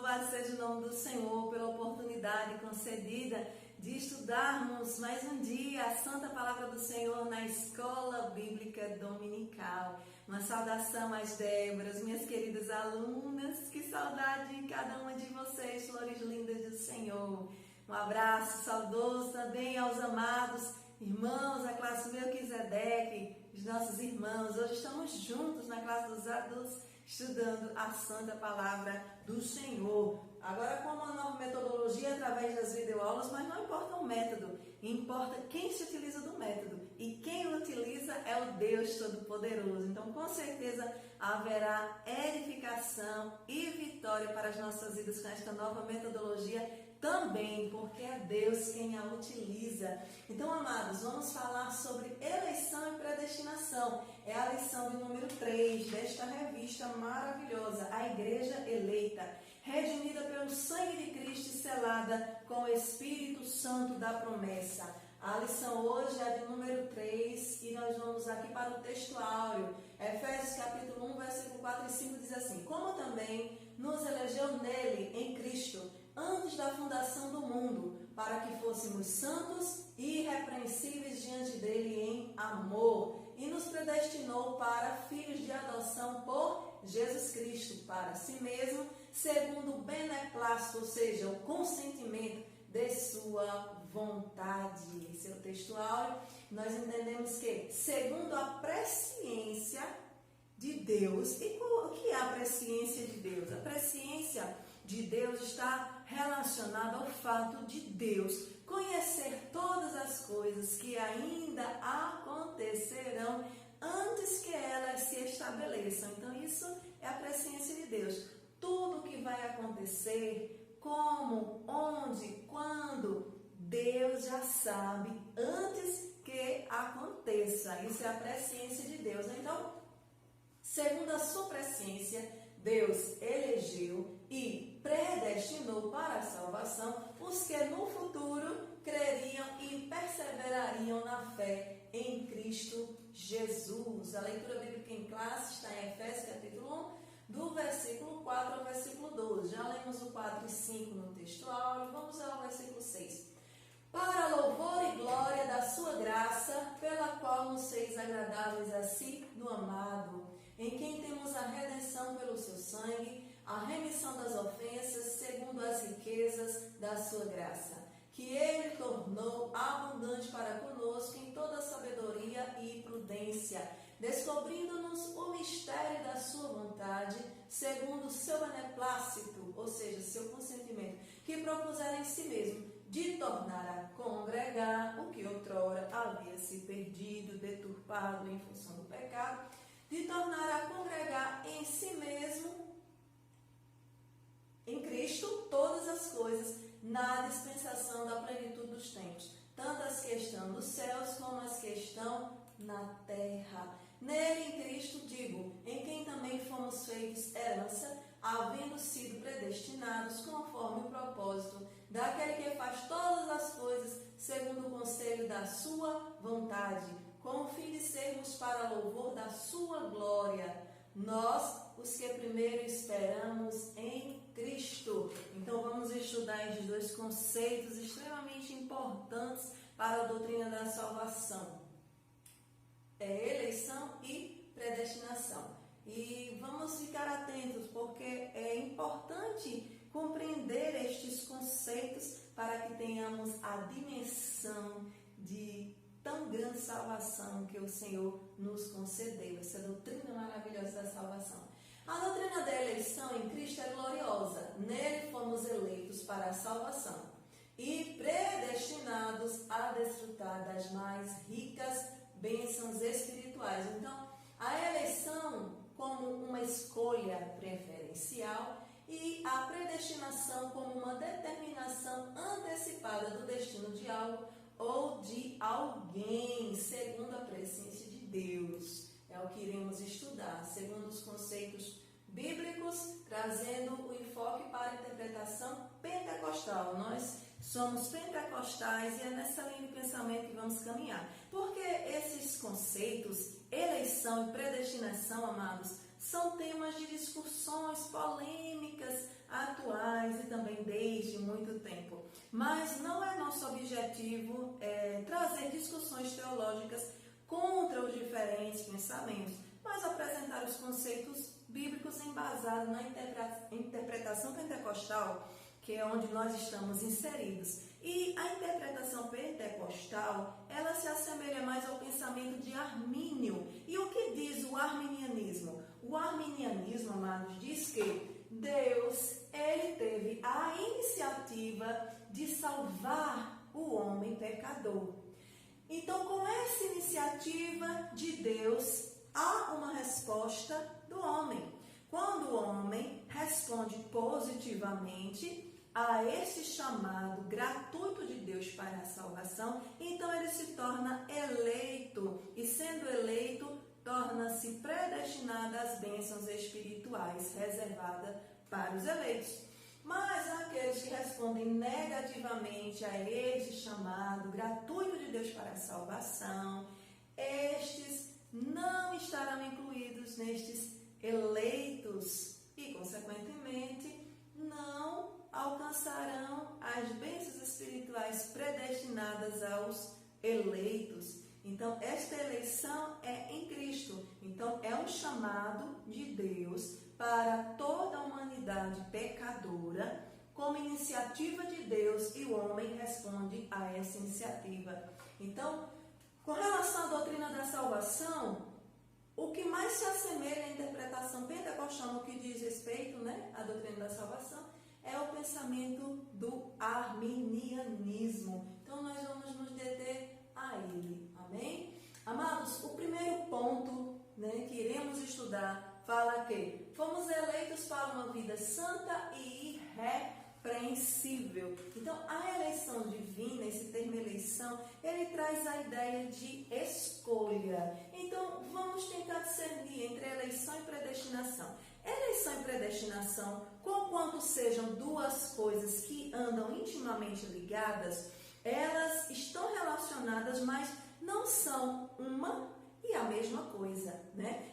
Louvado seja o nome do Senhor pela oportunidade concedida de estudarmos mais um dia a Santa Palavra do Senhor na Escola Bíblica Dominical. Uma saudação às Déboras, minhas queridas alunas, que saudade de cada uma de vocês, flores lindas do Senhor. Um abraço saudoso também aos amados irmãos da classe Melquisedeque, os nossos irmãos. Hoje estamos juntos na classe dos adultos, estudando a Santa Palavra do Senhor. Agora com uma nova metodologia através das videoaulas, mas não importa o método, importa quem se utiliza do método. E quem o utiliza é o Deus Todo-Poderoso. Então, com certeza, haverá edificação e vitória para as nossas vidas com esta nova metodologia também, porque é Deus quem a utiliza. Então, amados, vamos falar sobre eleição e predestinação. É a lição de número 3 desta revista maravilhosa, A Igreja Eleita, redimida pelo sangue de Cristo e selada com o Espírito Santo da promessa. A lição hoje é de número 3 e nós vamos aqui para o texto áureo. Efésios capítulo 1, versículo 4 e 5 diz assim: como também nos elegeu nele, em Cristo, antes da fundação do mundo, para que fôssemos santos e irrepreensíveis diante dele em amor, e nos predestinou para filhos de adoção por Jesus Cristo, para si mesmo, segundo o beneplácito, ou seja, o consentimento de sua vontade. Esse é o texto áureo. Nós entendemos que, segundo a presciência de Deus, e o que é a presciência de Deus? A presciência de Deus está relacionada ao fato de Deus conhecer todas as coisas que ainda acontecerão antes que elas se estabeleçam. Então, isso é a presciência de Deus. Tudo que vai acontecer, como, onde, quando, Deus já sabe antes que aconteça. Isso é a presciência de Deus. Então, segundo a sua presciência, Deus elegeu e predestinou para a salvação os que no futuro creriam e perseverariam na fé em Cristo Jesus. A leitura bíblica em classe está em Efésios capítulo 1, do versículo 4 ao versículo 12. Já lemos o 4 e 5 no texto áureo, vamos ao versículo 6. Para louvor e glória da sua graça, pela qual nos fez agradáveis a si no amado, em quem temos a redenção pelo seu sangue, a remissão das ofensas, segundo as riquezas da sua graça, que ele tornou abundante para conosco em toda sabedoria e prudência, descobrindo-nos o mistério da sua vontade, segundo o seu beneplácito, ou seja, seu consentimento, que propusera em si mesmo, de tornar a congregar o que outrora havia se perdido, deturpado em função do pecado, de tornar a congregar em si mesmo, em Cristo, todas as coisas, na dispensação da plenitude dos tempos, tanto as que estão nos céus como as que estão na terra. Nele, em Cristo, digo, em quem também fomos feitos herança, havendo sido predestinados conforme o propósito daquele que faz todas as coisas segundo o conselho da sua vontade, com o fim de sermos para louvor da sua glória, nós, os que primeiro esperamos em Cristo. Então vamos estudar esses dois conceitos extremamente importantes para a doutrina da salvação. Eleição e predestinação. E vamos ficar atentos, porque é importante compreender estes conceitos para que tenhamos a dimensão de tão grande salvação que o Senhor nos concedeu. Essa doutrina maravilhosa da salvação. A doutrina da eleição em Cristo é gloriosa. Nele fomos eleitos para a salvação e predestinados a desfrutar das mais ricas bênçãos espirituais. Então, a eleição como uma escolha preferencial e a predestinação como uma determinação antecipada do destino de algo ou de alguém, segundo a presciência de Deus. É o que iremos estudar, segundo os conceitos bíblicos, trazendo o enfoque para a interpretação pentecostal. Nós somos pentecostais e é nessa linha de pensamento que vamos caminhar. Porque esses conceitos, eleição e predestinação, amados, são temas de discussões polêmicas atuais muito tempo. Mas não é nosso objetivo trazer discussões teológicas contra os diferentes pensamentos, mas apresentar os conceitos bíblicos embasados na interpretação pentecostal, que é onde nós estamos inseridos. E a interpretação pentecostal, ela se assemelha mais ao pensamento de Armínio. E o que diz o arminianismo? O arminianismo, amados, diz que Deus, ele teve a iniciativa de salvar o homem pecador. Então, com essa iniciativa de Deus, há uma resposta do homem. Quando o homem responde positivamente a esse chamado gratuito de Deus para a salvação, então ele se torna eleito, e sendo eleito, torna-se predestinado às bênçãos espirituais reservadas para os eleitos. Mas aqueles que respondem negativamente a esse chamado gratuito de Deus para a salvação, estes não estarão incluídos nestes eleitos e, consequentemente, não alcançarão as bênçãos espirituais predestinadas aos eleitos. Então, esta eleição é em Cristo. Então, é um chamado de Deus para toda a humanidade pecadora, como iniciativa de Deus, e o homem responde a essa iniciativa. Então, com relação à doutrina da salvação, o que mais se assemelha à interpretação pentecostal no que diz respeito, à doutrina da salvação, é o pensamento do arminianismo. Então, nós vamos nos deter a ele. Amém? Amados, o primeiro ponto que iremos estudar fala que fomos eleitos para uma vida santa e irrepreensível. Então, a eleição divina, esse termo eleição, ele traz a ideia de escolha. Então, vamos tentar discernir entre eleição e predestinação. Eleição e predestinação, conquanto sejam duas coisas que andam intimamente ligadas, elas estão relacionadas, mas não são uma e a mesma coisa,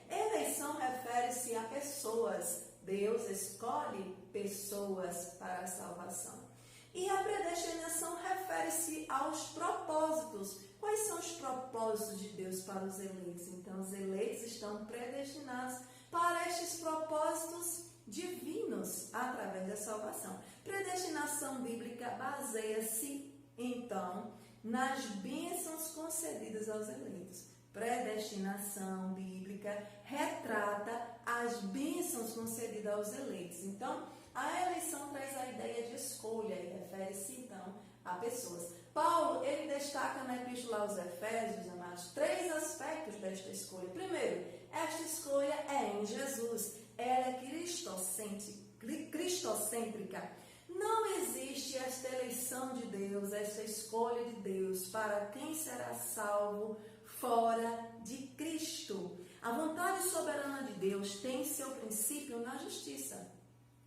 Eleição refere-se a pessoas. Deus escolhe pessoas para a salvação. E a predestinação refere-se aos propósitos. Quais são os propósitos de Deus para os eleitos? Então, os eleitos estão predestinados para estes propósitos divinos através da salvação. Predestinação bíblica baseia-se, então, nas bênçãos concedidas aos eleitos. Predestinação bíblica retrata as bênçãos concedidas aos eleitos. Então, a eleição traz a ideia de escolha e refere-se, então, a pessoas. Paulo, ele destaca na Epístola aos Efésios, amados, 3 aspectos desta escolha. Primeiro, esta escolha é em Jesus. Ela é cristocêntrica. Não existe esta eleição de Deus, esta escolha de Deus para quem será salvo fora de Cristo. A vontade soberana de Deus tem seu princípio na justiça.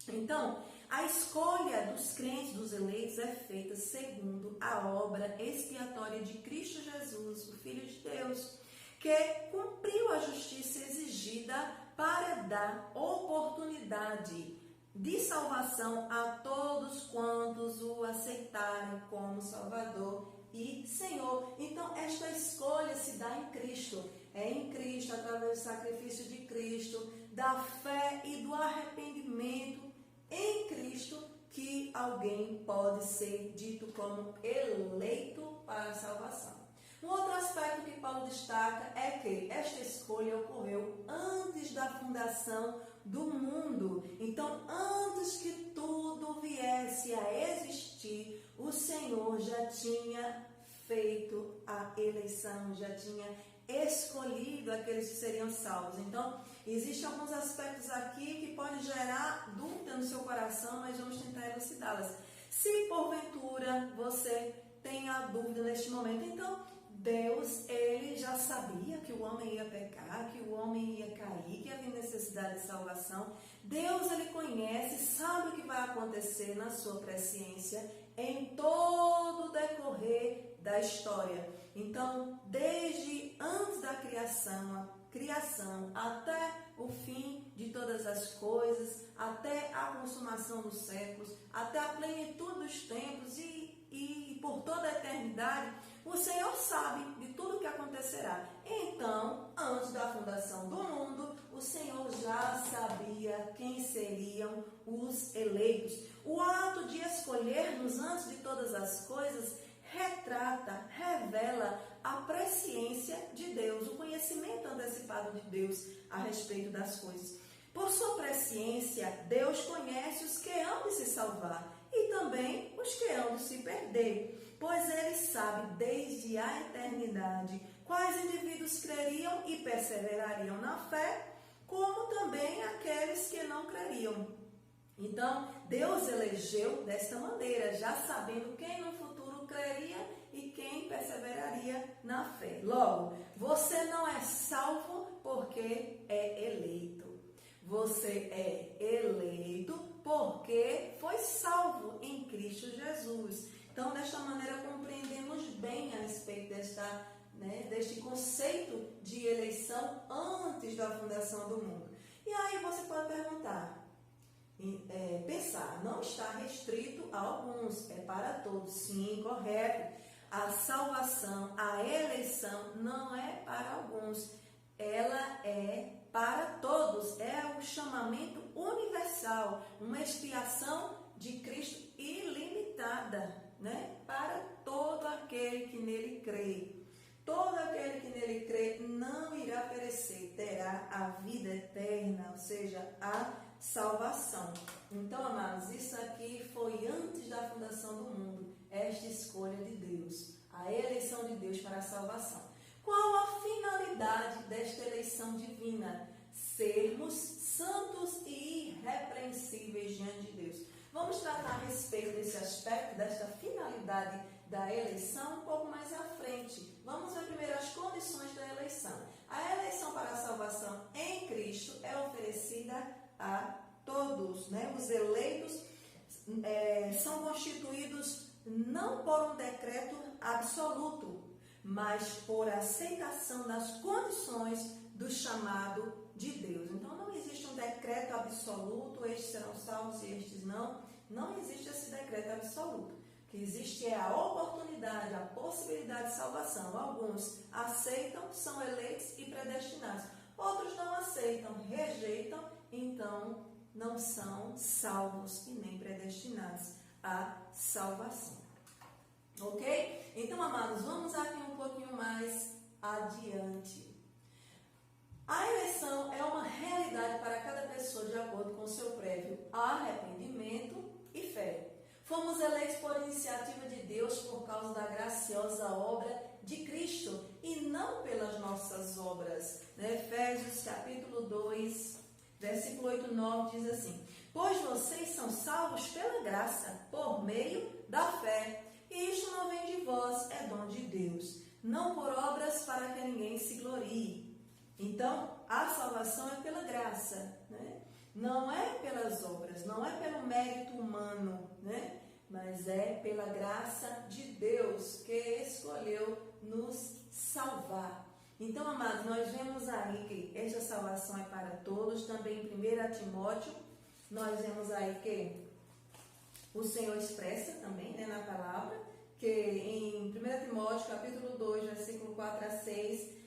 Então, a escolha dos crentes, dos eleitos, é feita segundo a obra expiatória de Cristo Jesus, o Filho de Deus, que cumpriu a justiça exigida para dar oportunidade de salvação a todos quantos o aceitarem como Salvador e Senhor. Então, esta escolha se dá em Cristo. É em Cristo, através do sacrifício de Cristo, da fé e do arrependimento em Cristo, que alguém pode ser dito como eleito para a salvação. Um outro aspecto que Paulo destaca é que esta escolha ocorreu antes da fundação do mundo. Então, antes que tudo viesse a existir, o Senhor já tinha feito a eleição, já tinha escolhido aqueles que seriam salvos. Então, existem alguns aspectos aqui que podem gerar dúvida no seu coração, mas vamos tentar elucidá-las. Se porventura você tem a dúvida neste momento, então Deus, ele já sabia que o homem ia pecar, que o homem ia cair, que havia necessidade de salvação. Deus, ele conhece, sabe o que vai acontecer na sua presciência em todo o decorrer da história. Então, desde antes da criação até o fim de todas as coisas, até a consumação dos séculos, até a plenitude dos tempos e por toda a eternidade, o Senhor sabe de tudo o que acontecerá. Então, antes da fundação do mundo, o Senhor já sabia quem seriam os eleitos. O ato de escolher-nos antes de todas as coisas retrata, revela a presciência de Deus, o conhecimento antecipado de Deus a respeito das coisas. Por sua presciência, Deus conhece os que hão de se salvar e também os que hão de se perder, pois Ele sabe desde a eternidade quais indivíduos creriam e perseverariam na fé, como também aqueles que não creriam. Então, Deus elegeu desta maneira, já sabendo quem no futuro creria e quem perseveraria na fé. Logo, você não é salvo porque é eleito. Você é eleito porque foi salvo em Cristo Jesus. Então, desta maneira, compreendemos bem a respeito deste conceito de eleição antes da fundação do mundo. E aí você pode perguntar, pensar, não está restrito a alguns, é para todos. Sim, correto. A salvação, a eleição não é para alguns, ela é para todos, é o chamamento universal, uma expiação de Cristo ilimitada, para todo aquele que nele crê. Todo aquele que nele crê não irá perecer, terá a vida eterna, ou seja, a salvação. Então, amados, isso aqui foi antes da fundação do mundo, esta escolha de Deus, a eleição de Deus para a salvação. Qual a finalidade desta eleição divina? Sermos santos e irrepreensíveis diante de Deus. Vamos tratar a respeito desse aspecto, desta finalidade da eleição, um pouco mais à frente. Vamos ver primeiro as condições da eleição. A eleição para a salvação em Cristo é oferecida a todos, Os eleitos são constituídos não por um decreto absoluto, mas por aceitação das condições do chamado de Deus. Então, não existe um decreto absoluto, estes serão salvos e estes não. Não existe esse decreto absoluto. O que existe é a oportunidade, a possibilidade de salvação. Alguns aceitam, são eleitos e predestinados. Outros não aceitam, rejeitam, então não são salvos e nem predestinados à salvação. Ok? Então, amados, vamos aqui um pouquinho mais adiante. A eleição é uma realidade para cada pessoa de acordo com seu prévio arrependimento e fé. Fomos eleitos por iniciativa de Deus por causa da graciosa obra de Cristo e não pelas nossas obras. Efésios capítulo 2, versículo 8 e 9 diz assim: pois vocês são salvos pela graça, por meio da fé. E isto não vem de vós, é dom de Deus, não por obras para que ninguém se glorie. Então, a salvação é pela graça, Não é pelas obras, não é pelo mérito humano, Mas é pela graça de Deus que escolheu nos salvar. Então, amados, nós vemos aí que esta salvação é para todos. Também em 1 Timóteo, nós vemos aí que o Senhor expressa também, na palavra, que em 1 Timóteo, capítulo 2, versículo 4 a 6,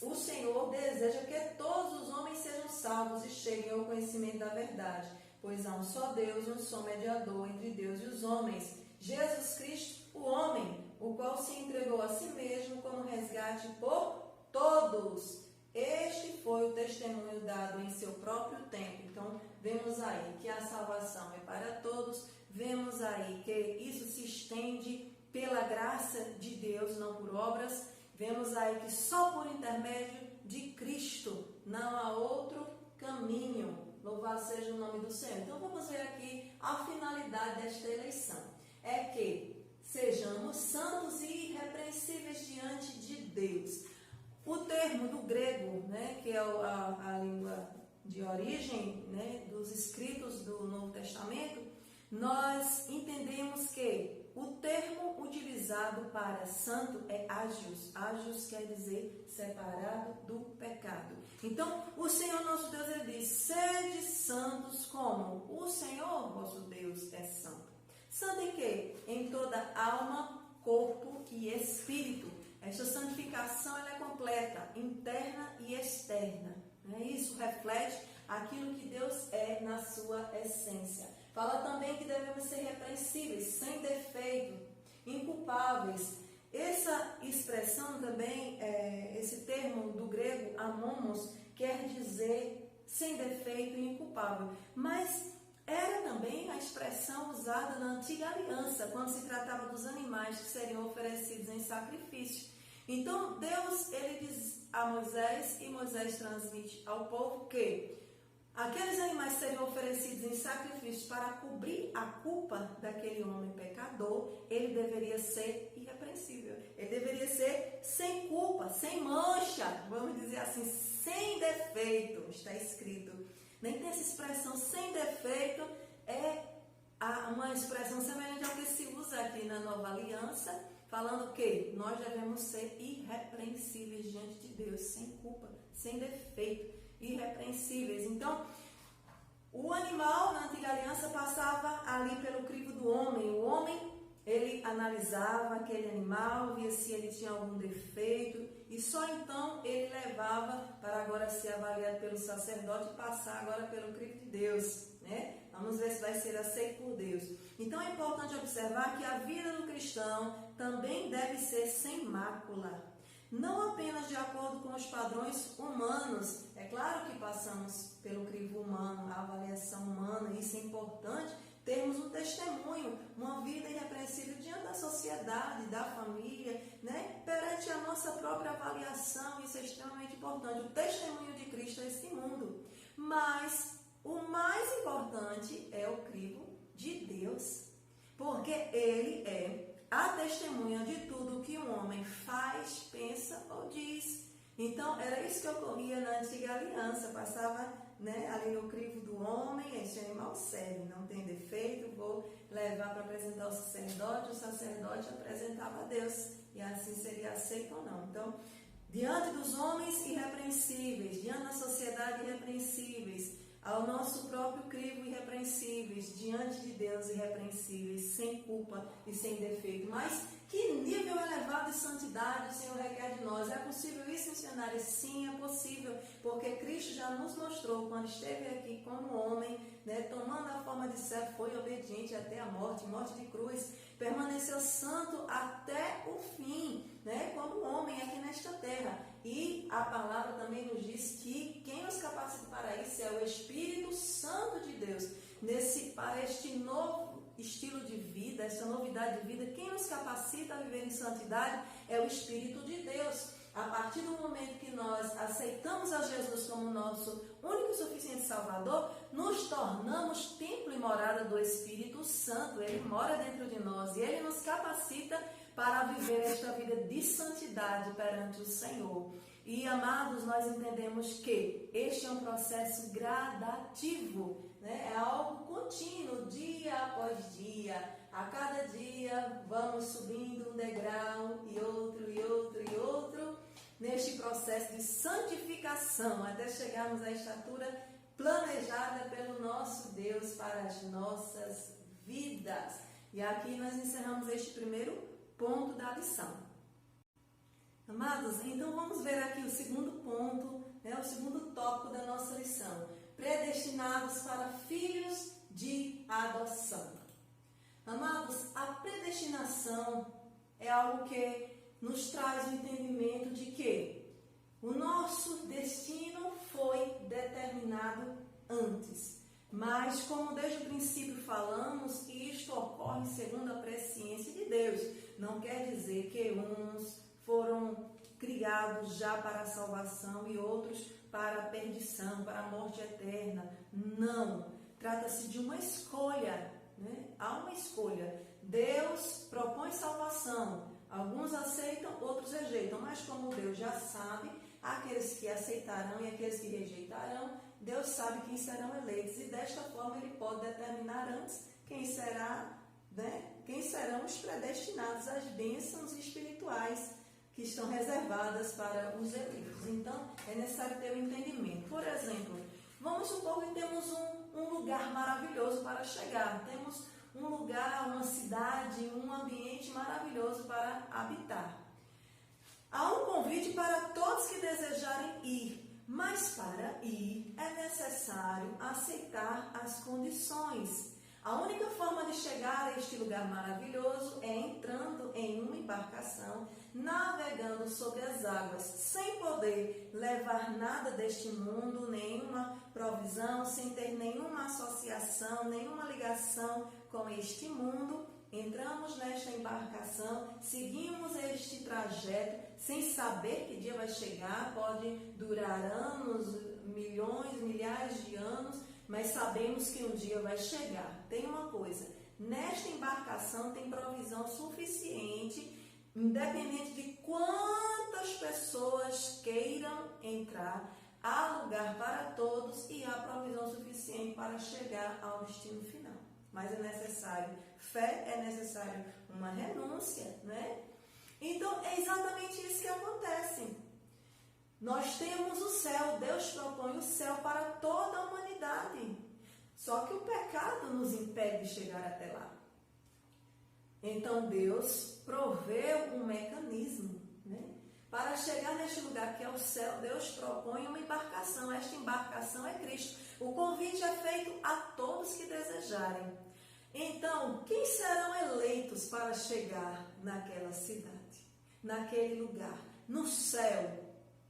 o Senhor deseja que todos os homens sejam salvos e cheguem ao conhecimento da verdade, pois há um só Deus e um só mediador entre Deus e os homens, Jesus Cristo, o homem, o qual se entregou a si mesmo como resgate por todos. Este foi o testemunho dado em seu próprio tempo. Então, vemos aí que a salvação é para todos, vemos aí que isso se estende pela graça de Deus, não por obras. Vemos aí que só por intermédio de Cristo não há outro caminho. Louvado seja o nome do Senhor. Então, vamos ver aqui a finalidade desta eleição. É que sejamos santos e irrepreensíveis diante de Deus. O termo do grego, que é a língua de origem, dos escritos do Novo Testamento, nós entendemos que O termo utilizado para santo é ágios. Ágios quer dizer separado do pecado. Então, o Senhor nosso Deus, ele diz: sede santos como o Senhor vosso Deus é santo. Santo em quê? Em toda alma, corpo e espírito. Esta santificação ela é completa, interna e externa. Isso reflete aquilo que Deus é na sua essência. Fala também que devemos ser repreensíveis, sem defeito, inculpáveis. Essa expressão também, esse termo do grego amomos, quer dizer sem defeito e inculpável. Mas era também a expressão usada na antiga aliança, quando se tratava dos animais que seriam oferecidos em sacrifício. Então, Deus, ele diz a Moisés, e Moisés transmite ao povo que aqueles animais seriam oferecidos em sacrifício para cobrir a culpa daquele homem pecador. Ele deveria ser irrepreensível. Ele deveria ser sem culpa, sem mancha, vamos dizer assim, sem defeito. Está escrito. Nem tem essa expressão sem defeito, é uma expressão semelhante ao que se usa aqui na Nova Aliança, falando que nós devemos ser irrepreensíveis diante de Deus, sem culpa, sem defeito, irrepreensíveis. Então, o animal na antiga aliança passava ali pelo crivo do homem. O homem, ele analisava aquele animal, via se ele tinha algum defeito, e só então ele levava para agora ser avaliado pelo sacerdote e passar agora pelo crivo de Deus, né? Vamos ver se vai ser aceito por Deus. Então é importante observar que a vida do cristão também deve ser sem mácula. Não apenas de acordo com os padrões humanos. É claro que passamos pelo crivo humano, a avaliação humana, isso é importante. Termos um testemunho, uma vida irrepreensível diante da sociedade, da família, né? Perante a nossa própria avaliação, isso é extremamente importante. O testemunho de Cristo a esse mundo. Mas o mais importante é o crivo de Deus, porque Ele é a testemunha de tudo que um homem faz, pensa ou diz. Então, era isso que ocorria na antiga aliança. Passava, né, ali no crivo do homem, esse animal serve, não tem defeito, vou levar para apresentar ao sacerdote, o sacerdote apresentava a Deus, e assim seria aceito ou não. Então, diante dos homens irrepreensíveis, diante da sociedade irrepreensíveis, ao nosso próprio crivo irrepreensíveis, diante de Deus irrepreensíveis, sem culpa e sem defeito. Mas que nível elevado de santidade o Senhor requer de nós? É possível isso, missionários? Sim, é possível, porque Cristo já nos mostrou, quando esteve aqui como homem, né, tomando a forma de servo, foi obediente até a morte de cruz, permaneceu santo até o fim, né, como homem aqui nesta terra. E a palavra também nos diz que quem nos capacita para isso é o Espírito Santo de Deus. Para este novo estilo de vida, essa novidade de vida, quem nos capacita a viver em santidade é o Espírito de Deus. A partir do momento que nós aceitamos a Jesus como nosso único e suficiente Salvador, nos tornamos templo e morada do Espírito Santo. Ele mora dentro de nós e Ele nos capacita para viver esta vida de santidade perante o Senhor. E, amados, nós entendemos que este é um processo gradativo, né? É algo contínuo, dia após dia. A cada dia vamos subindo um degrau e outro, e outro, e outro, neste processo de santificação, até chegarmos à estatura planejada pelo nosso Deus para as nossas vidas. E aqui nós encerramos este primeiro ponto da lição. Amados, então vamos ver aqui o segundo ponto, né, o segundo tópico da nossa lição. Predestinados para filhos de adoção. Amados, a predestinação é algo que nos traz o entendimento de que o nosso destino foi determinado antes. Mas, como desde o princípio falamos, isto ocorre segundo a presciência de Deus. Não quer dizer que uns foram criados já para a salvação e outros para a perdição, para a morte eterna. Não. Trata-se de uma escolha, né? Há uma escolha. Deus propõe salvação. Alguns aceitam, outros rejeitam. Mas como Deus já sabe, aqueles que aceitarão e aqueles que rejeitarão, Deus sabe quem serão eleitos. E desta forma Ele pode determinar antes quem será né? Quem serão os predestinados às bênçãos espirituais que estão reservadas para os eleitos. Então, é necessário ter um entendimento. Por exemplo, vamos supor que temos um lugar maravilhoso para chegar. Temos um lugar, uma cidade, um ambiente maravilhoso para habitar. Há um convite para todos que desejarem ir, mas para ir é necessário aceitar as condições. A única forma de chegar a este lugar maravilhoso é entrando em uma embarcação, navegando sobre as águas, sem poder levar nada deste mundo, nenhuma provisão, sem ter nenhuma associação, nenhuma ligação com este mundo. Entramos nesta embarcação, seguimos este trajeto, sem saber que dia vai chegar, pode durar anos, milhões, milhares de anos, mas sabemos que um dia vai chegar. Tem uma coisa, nesta embarcação tem provisão suficiente, independente de quantas pessoas queiram entrar, há lugar para todos e há provisão suficiente para chegar ao destino final. Mas é necessário fé, é necessário uma renúncia, né? Então, é exatamente isso que acontece. Nós temos o céu, Deus propõe o céu para toda a humanidade. Só que o pecado nos impede de chegar até lá. Então, Deus proveu um mecanismo, né? Para chegar neste lugar que é o céu, Deus propõe uma embarcação. Esta embarcação é Cristo. O convite é feito a todos que desejarem. Então, quem serão eleitos para chegar naquela cidade, naquele lugar, no céu,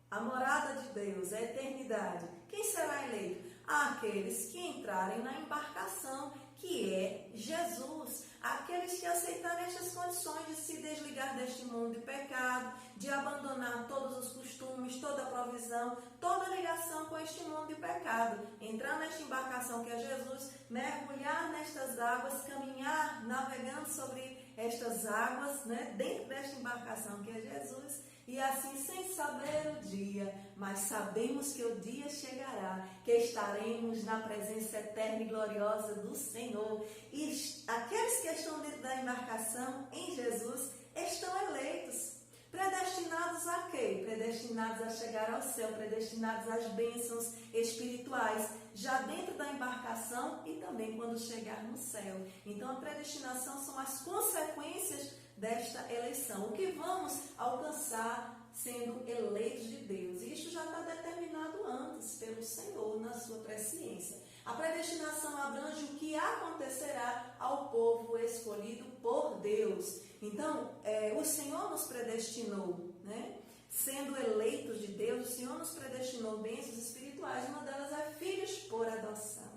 a morada de Deus, a eternidade? Quem será eleito? Aqueles que entrarem na embarcação, que é Jesus. Aqueles que aceitarem estas condições de se desligar deste mundo de pecado, de abandonar todos os costumes, toda a provisão, toda a ligação com este mundo de pecado. Entrar nesta embarcação que é Jesus, mergulhar nestas águas, caminhar, navegando sobre estas águas, né, dentro desta embarcação que é Jesus. E assim, sem saber o dia, mas sabemos que o dia chegará, que estaremos na presença eterna e gloriosa do Senhor. E aqueles que estão dentro da embarcação em Jesus estão eleitos. Predestinados a quê? Predestinados a chegar ao céu, predestinados às bênçãos espirituais, já dentro da embarcação e também quando chegar no céu. Então, a predestinação são as consequências desta eleição. O que vamos alcançar sendo eleitos de Deus. E isto já está determinado antes pelo Senhor na sua presciência. A predestinação abrange o que acontecerá ao povo escolhido por Deus. Então, o Senhor nos predestinou, né? Sendo eleitos de Deus, o Senhor nos predestinou bênçãos espirituais. Uma delas é filhos por adoção.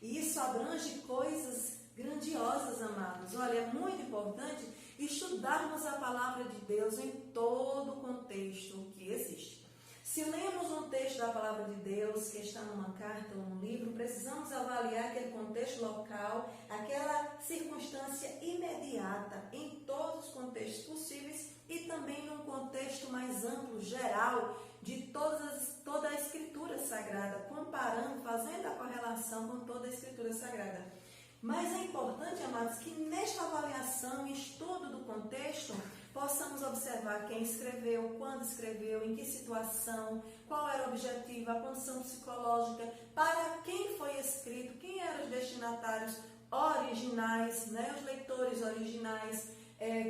E isso abrange coisas grandiosas, amados. Olha, é muito importante estudarmos a palavra de Deus em todo o contexto que existe. Se lemos um texto da palavra de Deus, que está numa carta ou num livro, precisamos avaliar aquele contexto local, aquela circunstância imediata, em todos os contextos possíveis e também num contexto mais amplo, geral, de toda a Escritura Sagrada, comparando, fazendo a correlação com toda a Escritura Sagrada. Mas é importante, amados, que nesta avaliação e estudo do contexto, possamos observar quem escreveu, quando escreveu, em que situação, qual era o objetivo, a condição psicológica, para quem foi escrito, quem eram os destinatários originais, né, os leitores originais,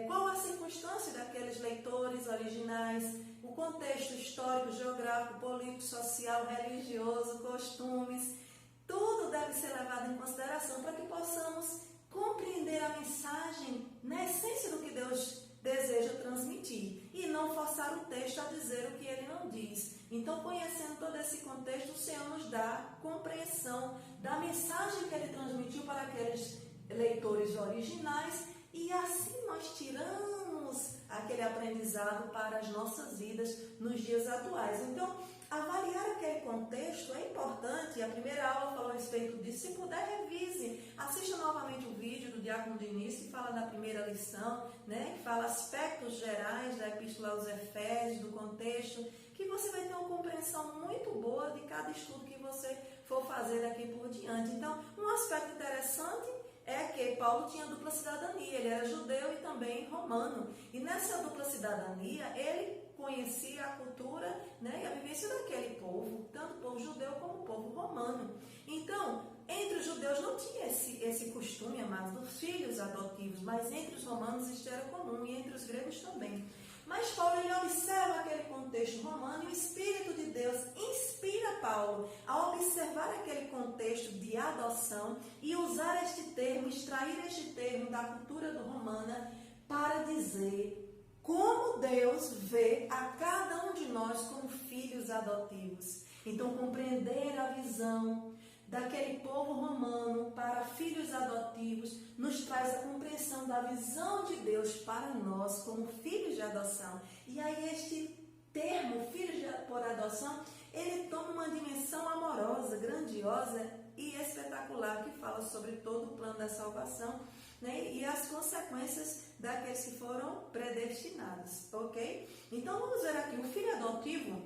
qual a circunstância daqueles leitores originais, o contexto histórico, geográfico, político, social, religioso, costumes. Tudo deve ser levado em consideração para que possamos compreender a mensagem na essência do que Deus deseja transmitir e não forçar o texto a dizer o que ele não diz. Então, conhecendo todo esse contexto, o Senhor nos dá compreensão da mensagem que ele transmitiu para aqueles leitores originais e assim nós tiramos aquele aprendizado para as nossas vidas nos dias atuais. Então, avaliar aquele contexto é importante. A primeira aula falou a respeito disso. Se puder, revise. Assista novamente o vídeo do Diácono Diniz, que fala da primeira lição, né? Que fala aspectos gerais da Epístola aos Efésios, do contexto, que você vai ter uma compreensão muito boa de cada estudo que você for fazer daqui por diante. Então, um aspecto interessante é que Paulo tinha dupla cidadania, ele era judeu e também romano. E nessa dupla cidadania, ele conhecia a cultura, né, e a vivência daquele povo, tanto o povo judeu como o povo romano. Então, entre os judeus não tinha esse costume, amados, dos filhos adotivos, mas entre os romanos isso era comum e entre os gregos também. Mas Paulo, ele observa aquele contexto romano e o Espírito de Deus inspira Paulo a observar aquele contexto de adoção e usar este termo, extrair este termo da cultura romana para dizer como Deus vê a cada um de nós como filhos adotivos. Então, compreender a visão daquele povo romano para filhos adotivos nos traz a compreensão da visão de Deus para nós como filhos de adoção. E aí este termo, filhos por adoção, ele toma uma dimensão amorosa, grandiosa e espetacular, que fala sobre todo o plano da salvação, né, e as consequências daqueles que foram predestinados, ok? Então vamos ver aqui, o filho adotivo,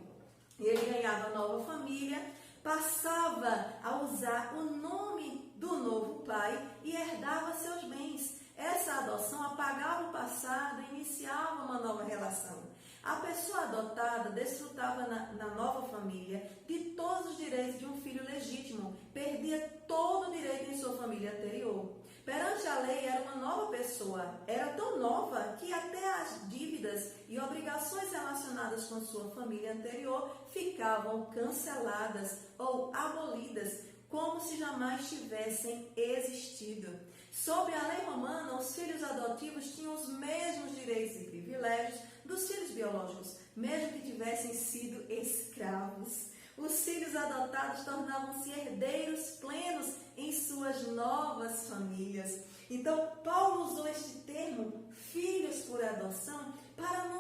ele ganhava nova família, passava a usar o nome do novo pai e herdava seus bens. Essa adoção apagava o passado e iniciava uma nova relação. A pessoa adotada desfrutava na nova família de todos os direitos de um filho legítimo, perdia todo o direito em sua família anterior. Perante a lei, era uma nova pessoa, era tão nova que até as dívidas e obrigações relacionadas com sua família anterior ficavam canceladas ou abolidas, como se jamais tivessem existido. Sob a lei romana, os filhos adotivos tinham os mesmos direitos e privilégios dos filhos biológicos, mesmo que tivessem sido escravos. Os filhos adotados tornavam-se herdeiros plenos em suas novas famílias. Então, Paulo usou este termo, filhos por adoção, para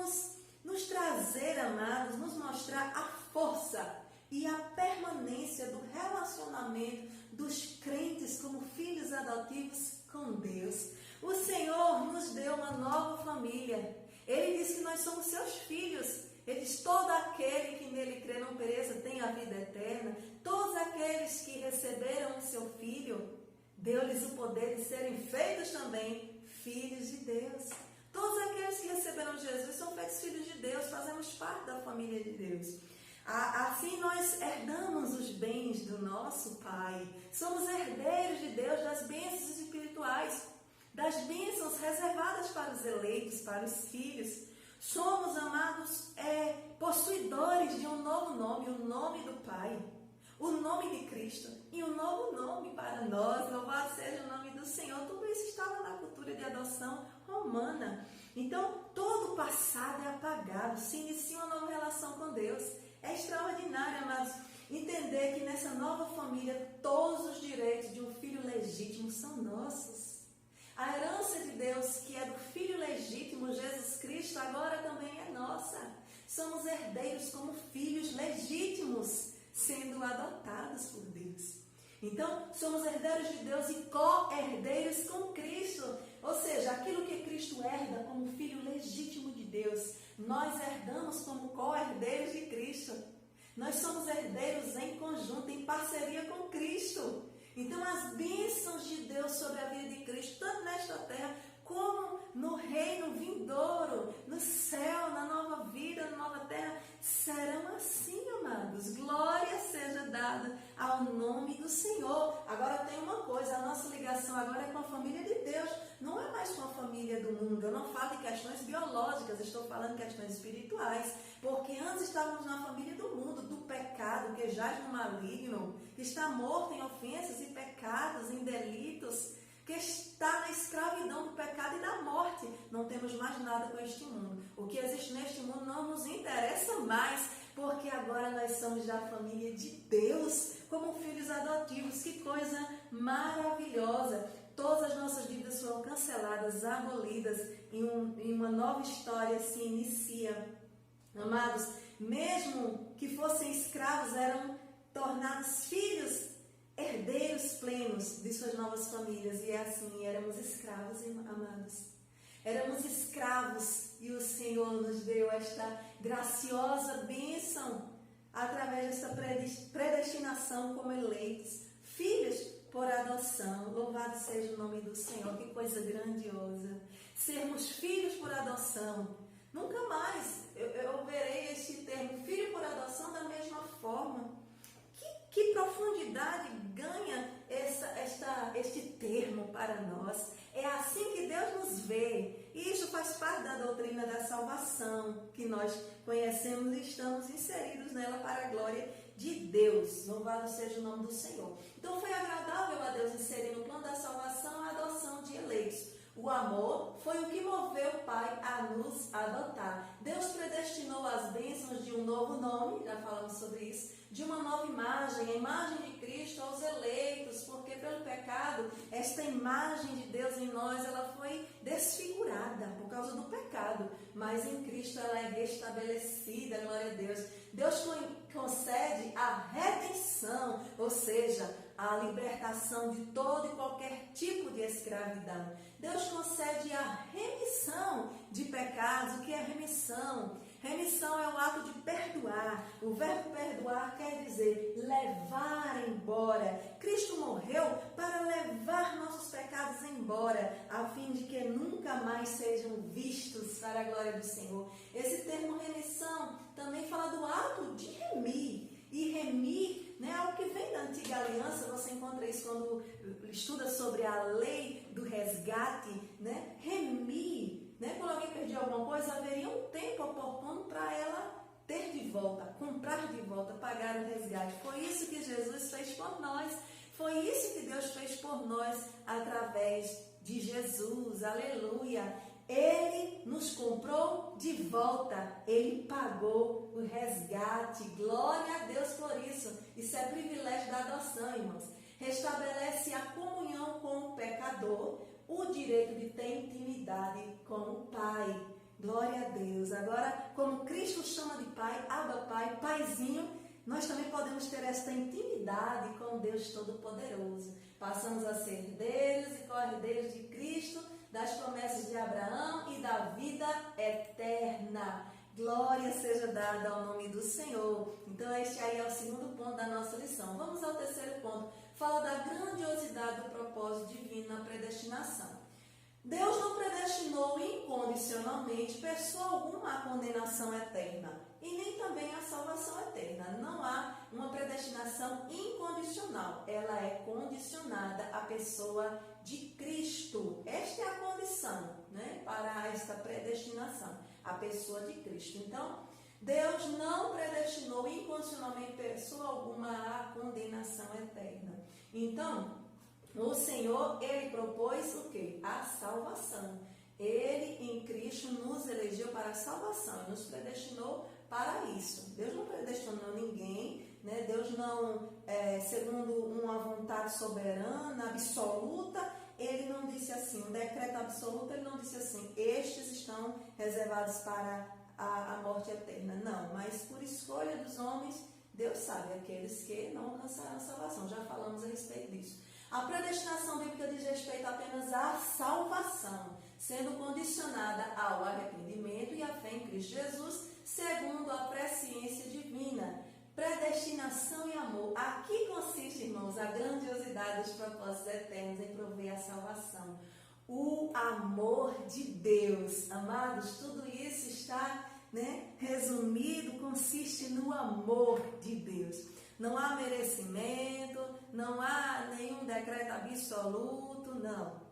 nos trazer, amados, nos mostrar a força e a permanência do relacionamento dos crentes como filhos adotivos com Deus. O Senhor nos deu uma nova família. Ele diz que nós somos seus filhos. Ele diz, todo aquele que nele crê não pereça, tem a vida eterna. Todos aqueles que receberam o seu Filho, deu-lhes o poder de serem feitos também filhos de Deus. Todos aqueles que receberam Jesus são feitos filhos de Deus, fazemos parte da família de Deus. Assim nós herdamos os bens do nosso Pai. Somos herdeiros de Deus das bênçãos espirituais, das bênçãos reservadas para os eleitos, para os filhos. Somos, amados, possuidores de um novo nome, o nome do Pai, o nome de Cristo e um novo nome para nós. Louvado seja o nome do Senhor. Tudo isso estava na cultura de adoção romana. Então, todo o passado é apagado, se inicia uma nova relação com Deus. É extraordinário, amados, entender que nessa nova família todos os direitos de um filho legítimo são nossos. A herança de Deus, que é do Filho legítimo, Jesus Cristo, agora também é nossa. Somos herdeiros como filhos legítimos, sendo adotados por Deus. Então, somos herdeiros de Deus e co-herdeiros com Cristo. Ou seja, aquilo que Cristo herda como filho legítimo de Deus, nós herdamos como co-herdeiros de Cristo. Nós somos herdeiros em conjunto, em parceria com Cristo. Então, as bênçãos de Deus sobre a vida de Cristo, tanto nesta terra, como no reino vindouro, no céu, na nova vida, na nova terra, serão assim, amados. Glória seja dada ao nome do Senhor. Agora tem uma coisa, a nossa ligação agora é com a família de Deus, não é mais com a família do mundo. Eu não falo de questões biológicas, estou falando de questões espirituais, porque antes estávamos na família do mundo, do pecado, que jaz no maligno, que está morto em ofensas e pecados, em delitos, que está na escravidão do pecado e da morte. Não temos mais nada com este mundo. O que existe neste mundo não nos interessa mais, porque agora nós somos da família de Deus, como filhos adotivos. Que coisa maravilhosa! Todas as nossas dívidas foram canceladas, abolidas, e uma nova história se inicia. Amados, mesmo que fossem escravos, eram tornados filhos, herdeiros plenos de suas novas famílias. E é assim, éramos escravos, amados. Éramos escravos e o Senhor nos deu esta graciosa bênção através dessa predestinação como eleitos, filhos por adoção. Louvado seja o nome do Senhor, que coisa grandiosa. Sermos filhos por adoção. Nunca mais eu verei este termo, filho por adoção, da mesma forma. Que profundidade ganha este termo para nós. É assim que Deus nos vê. E isso faz parte da doutrina da salvação, que nós conhecemos e estamos inseridos nela para a glória de Deus. Louvado seja o nome do Senhor. Então foi agradável a Deus inserir no plano da salvação a adoção de eleitos. O amor foi o que moveu o Pai a nos adotar. Deus predestinou as bênçãos de um novo nome, já falamos sobre isso, de uma nova imagem, a imagem de Cristo aos eleitos, porque pelo pecado, esta imagem de Deus em nós, ela foi desfigurada por causa do pecado, mas em Cristo ela é restabelecida, glória a Deus. Deus concede a redenção, ou seja, a libertação de todo e qualquer tipo de escravidão. Deus concede a remissão de pecados. O que é remissão? Remissão é o ato de perdoar. O verbo perdoar quer dizer levar embora. Cristo morreu para levar nossos pecados embora, a fim de que nunca mais sejam vistos para a glória do Senhor. Esse termo remissão também fala do ato de remir. E remir, né, algo que vem da antiga aliança, você encontra isso quando estuda sobre a lei do resgate, né? Remir, né? Quando alguém perdia alguma coisa, haveria um tempo oportuno para ela ter de volta, comprar de volta, pagar o resgate. Foi isso que Jesus fez por nós, foi isso que Deus fez por nós através de Jesus, aleluia. Ele nos comprou de volta, Ele pagou o resgate, glória a Deus por isso. Isso é privilégio da adoção, irmãos. Restabelece a comunhão com o pecador, o direito de ter intimidade com o Pai. Glória a Deus. Agora, como Cristo chama de Pai, Abba Pai, Paizinho, nós também podemos ter esta intimidade com Deus Todo-Poderoso. Passamos a ser herdeiros e co-herdeiros de Cristo, das promessas de Abraão e da vida eterna. Glória seja dada ao nome do Senhor. Então este aí é o segundo ponto da nossa lição. Vamos ao terceiro ponto. Fala da grandiosidade do propósito divino na predestinação. Deus não predestinou incondicionalmente pessoa alguma à condenação eterna e nem também à salvação eterna. Não há uma predestinação incondicional. Ela é condicionada à pessoa de Cristo. Esta é a condição, né, para esta predestinação, a pessoa de Cristo. Então, Deus não predestinou incondicionalmente pessoa alguma à condenação eterna. Então, o Senhor, Ele propôs o quê? A salvação. Ele, em Cristo, nos elegeu para a salvação e nos predestinou para isso. Deus não predestinou ninguém, né? Deus não, segundo uma vontade soberana, absoluta, Ele não disse assim, um decreto absoluto, Ele não disse assim, estes estão reservados para a morte eterna. Não, mas por escolha dos homens, Deus sabe, aqueles que não alcançarão a salvação. Já falamos a respeito disso. A predestinação bíblica diz respeito apenas à salvação, sendo condicionada ao arrependimento e à fé em Cristo Jesus, segundo a presciência divina. Predestinação e amor. Aqui consiste, irmãos, a grandiosidade dos propósitos eternos em prover a salvação. O amor de Deus. Amados, tudo isso está, né, resumido, consiste no amor de Deus. Não há merecimento, não há nenhum decreto absoluto, não.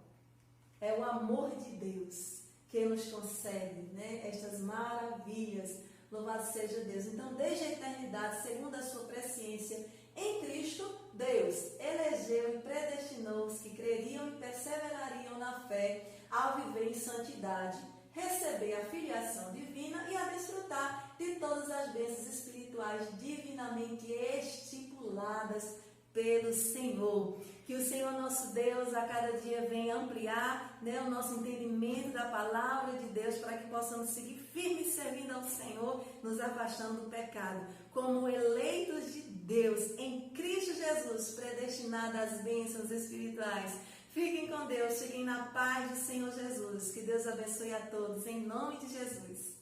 É o amor de Deus que nos concede, né, estas maravilhas. Louvado seja Deus. Então, desde a eternidade, segundo a sua presciência, em Cristo, Deus elegeu e predestinou os que creriam e perseverariam na fé ao viver em santidade, receber a filiação divina e a desfrutar de todas as bênçãos espirituais divinamente estipuladas pelo Senhor. Que o Senhor nosso Deus a cada dia venha ampliar, né, o nosso entendimento da palavra de Deus, para que possamos seguir firmes servindo ao Senhor, nos afastando do pecado, como eleitos de Deus em Cristo Jesus, predestinados às bênçãos espirituais. Fiquem com Deus, fiquem na paz do Senhor Jesus. Que Deus abençoe a todos, em nome de Jesus.